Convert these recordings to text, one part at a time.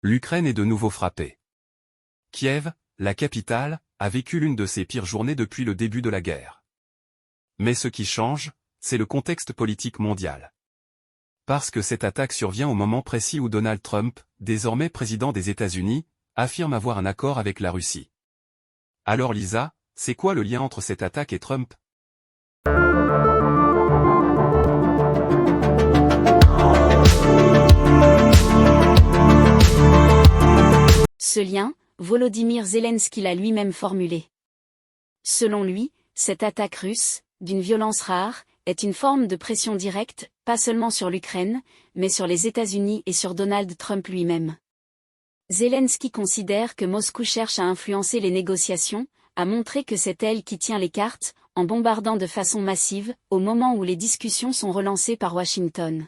L'Ukraine est de nouveau frappée. Kiev, la capitale, a vécu l'une de ses pires journées depuis le début de la guerre. Mais ce qui change, c'est le contexte politique mondial. Parce que cette attaque survient au moment précis où Donald Trump, désormais président des États-Unis, affirme avoir un accord avec la Russie. Alors Lisa, c'est quoi le lien entre cette attaque et Trump? Ce lien, Volodymyr Zelensky l'a lui-même formulé. Selon lui, cette attaque russe, d'une violence rare, est une forme de pression directe, pas seulement sur l'Ukraine, mais sur les États-Unis et sur Donald Trump lui-même. Zelensky considère que Moscou cherche à influencer les négociations, à montrer que c'est elle qui tient les cartes, en bombardant de façon massive, au moment où les discussions sont relancées par Washington.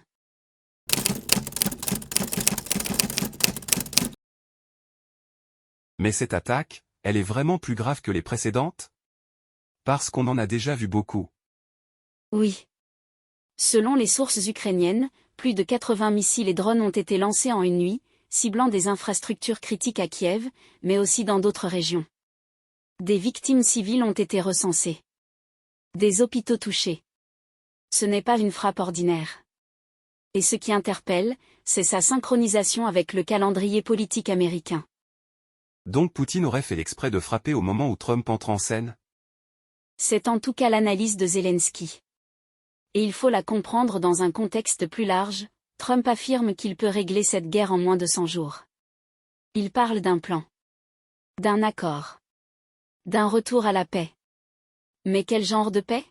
Mais cette attaque, elle est vraiment plus grave que les précédentes? Parce qu'on en a déjà vu beaucoup. Oui. Selon les sources ukrainiennes, plus de 80 missiles et drones ont été lancés en une nuit, ciblant des infrastructures critiques à Kiev, mais aussi dans d'autres régions. Des victimes civiles ont été recensées. Des hôpitaux touchés. Ce n'est pas une frappe ordinaire. Et ce qui interpelle, c'est sa synchronisation avec le calendrier politique américain. Donc Poutine aurait fait l'exprès de frapper au moment où Trump entre en scène? C'est en tout cas l'analyse de Zelensky. Et il faut la comprendre dans un contexte plus large. Trump affirme qu'il peut régler cette guerre en moins de 100 jours. Il parle d'un plan. D'un accord. D'un retour à la paix. Mais quel genre de paix?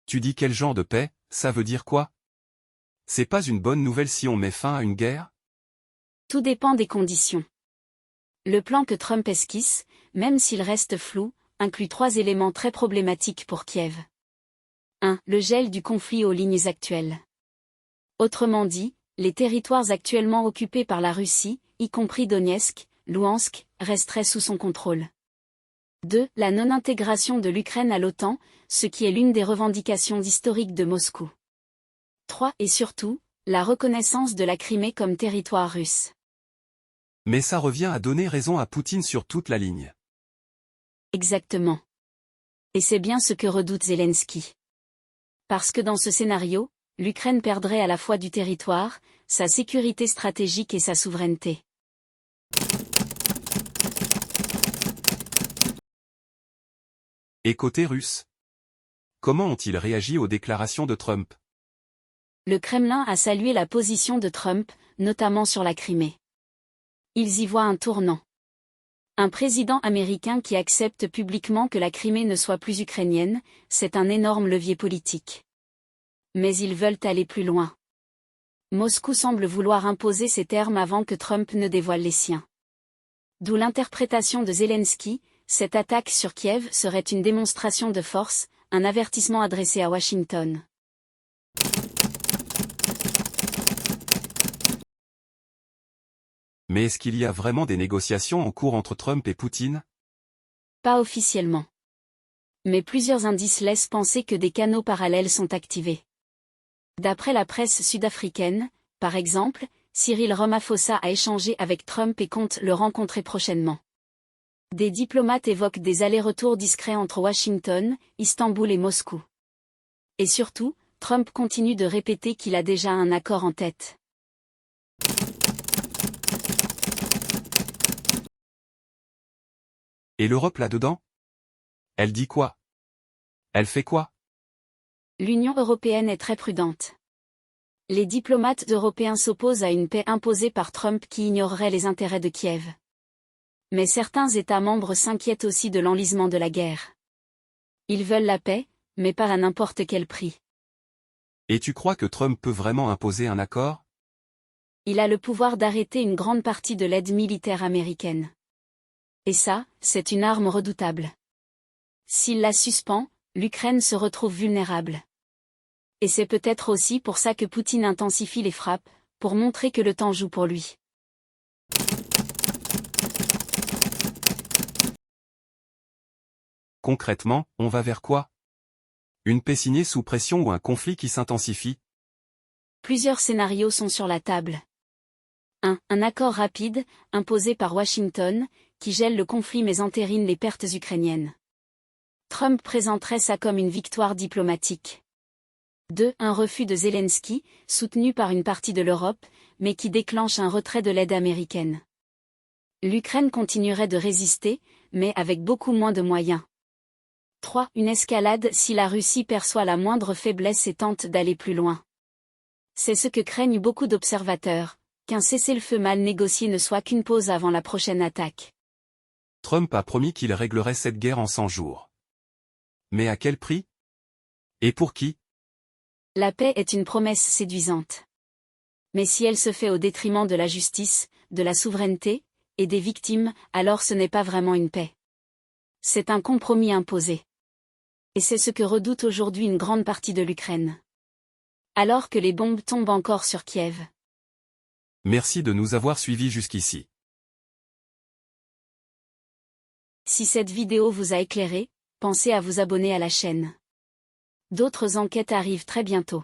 Tu dis quel genre de paix, ça veut dire quoi? C'est pas une bonne nouvelle si on met fin à une guerre? Tout dépend des conditions. Le plan que Trump esquisse, même s'il reste flou, inclut 3 éléments très problématiques pour Kiev. 1. Le gel du conflit aux lignes actuelles. Autrement dit, les territoires actuellement occupés par la Russie, y compris Donetsk, Louhansk, resteraient sous son contrôle. 2. La non-intégration de l'Ukraine à l'OTAN, ce qui est l'une des revendications historiques de Moscou. 3. Et surtout, la reconnaissance de la Crimée comme territoire russe. Mais ça revient à donner raison à Poutine sur toute la ligne. Exactement. Et c'est bien ce que redoute Zelensky. Parce que dans ce scénario, l'Ukraine perdrait à la fois du territoire, sa sécurité stratégique et sa souveraineté. Et côté russe? Comment ont-ils réagi aux déclarations de Trump? Le Kremlin a salué la position de Trump, notamment sur la Crimée. Ils y voient un tournant. Un président américain qui accepte publiquement que la Crimée ne soit plus ukrainienne, c'est un énorme levier politique. Mais ils veulent aller plus loin. Moscou semble vouloir imposer ses termes avant que Trump ne dévoile les siens. D'où l'interprétation de Zelensky, cette attaque sur Kiev serait une démonstration de force, un avertissement adressé à Washington. Mais est-ce qu'il y a vraiment des négociations en cours entre Trump et Poutine? Pas officiellement. Mais plusieurs indices laissent penser que des canaux parallèles sont activés. D'après la presse sud-africaine, par exemple, Cyril Ramaphosa a échangé avec Trump et compte le rencontrer prochainement. Des diplomates évoquent des allers-retours discrets entre Washington, Istanbul et Moscou. Et surtout, Trump continue de répéter qu'il a déjà un accord en tête. Et l'Europe là-dedans? Elle dit quoi? Elle fait quoi? L'Union européenne est très prudente. Les diplomates européens s'opposent à une paix imposée par Trump qui ignorerait les intérêts de Kiev. Mais certains États membres s'inquiètent aussi de l'enlisement de la guerre. Ils veulent la paix, mais pas à n'importe quel prix. Et tu crois que Trump peut vraiment imposer un accord? Il a le pouvoir d'arrêter une grande partie de l'aide militaire américaine. Et ça, c'est une arme redoutable. S'il la suspend, l'Ukraine se retrouve vulnérable. Et c'est peut-être aussi pour ça que Poutine intensifie les frappes, pour montrer que le temps joue pour lui. Concrètement, on va vers quoi? Une paix signée sous pression ou un conflit qui s'intensifie? Plusieurs scénarios sont sur la table. 1. Un accord rapide, imposé par Washington, qui gèle le conflit mais entérine les pertes ukrainiennes. Trump présenterait ça comme une victoire diplomatique. 2. Un refus de Zelensky, soutenu par une partie de l'Europe, mais qui déclenche un retrait de l'aide américaine. L'Ukraine continuerait de résister, mais avec beaucoup moins de moyens. 3. Une escalade si la Russie perçoit la moindre faiblesse et tente d'aller plus loin. C'est ce que craignent beaucoup d'observateurs, qu'un cessez-le-feu mal négocié ne soit qu'une pause avant la prochaine attaque. Trump a promis qu'il réglerait cette guerre en 100 jours. Mais à quel prix? Et pour qui? La paix est une promesse séduisante. Mais si elle se fait au détriment de la justice, de la souveraineté, et des victimes, alors ce n'est pas vraiment une paix. C'est un compromis imposé. Et c'est ce que redoute aujourd'hui une grande partie de l'Ukraine. Alors que les bombes tombent encore sur Kiev. Merci de nous avoir suivis jusqu'ici. Si cette vidéo vous a éclairé, pensez à vous abonner à la chaîne. D'autres enquêtes arrivent très bientôt.